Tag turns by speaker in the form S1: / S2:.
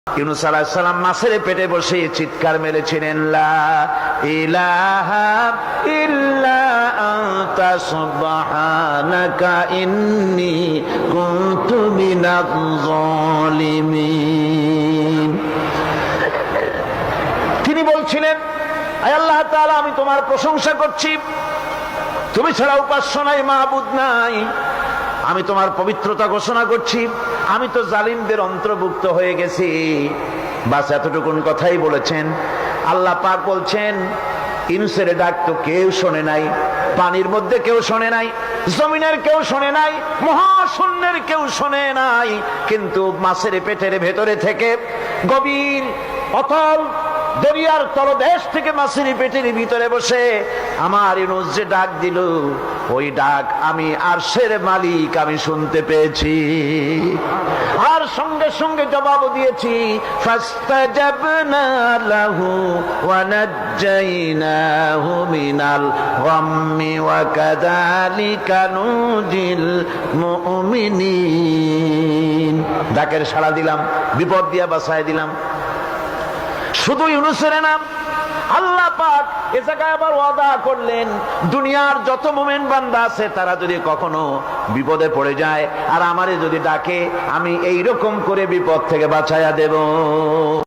S1: ইউনূস আলাইহিস সালাম মাছের পেটে বসে চিৎকার মেরেছিলেন, লা ইলাহা ইল্লা আনতা সুবহানাকা ইন্নী কুনতু মিনাজ জালিমিন। তিনি বলছিলেন, আয় আল্লাহ তাআলা, আমি তোমার প্রশংসা করছি, তুমি ছাড়া উপাস্য নাই, মাবুদ নাই। আমি তোমার পবিত্রতা ঘোষণা করছি, আমি তো জালিমদের অন্তর্ভুক্ত হয়ে গেছি। বাস এতটুকুন কথাই বলেছেন। আল্লাহ পাক বলছেন, ইউনূসের ডাক তো কেউ শোনে নাই, পানির মধ্যে কেউ শোনে নাই, জমিনের কেউ শোনে নাই, মহাশূন্যের কেউ শোনে নাই, কিন্তু মাছের পেটের ভেতরে থেকে গভীর অতল দরিয়ার তলদেশ থেকে মাছের পেটের ভিতরে বসে আমার ইউনূস যে ডাক দিল, ওই ডাক আমি আরশের মালিক আমি শুনতে পেয়েছি, আর সঙ্গে সঙ্গে জবাব দিয়েছি, ফাস্তাজাবনা লাহু ওয়া নাজ্জাইনাহু মিনাল গাম্মি ওয়া কাযালিকা নুজিল মুমিনিন। ডাকের সাড়া দিলাম, বিপদ দিয়া বাঁচায় দিলাম। শুধু ইউনূসের নাম আল্লাহ পাক এ জায়গায় আবার ওয়াদা করলেন, দুনিয়ার যত মুমিন বান্দা আছে তারা যদি কখনো বিপদে পড়ে যায় আর আমারে যদি ডাকে, আমি এইরকম করে বিপদ থেকে বাঁচাইয়া দেব।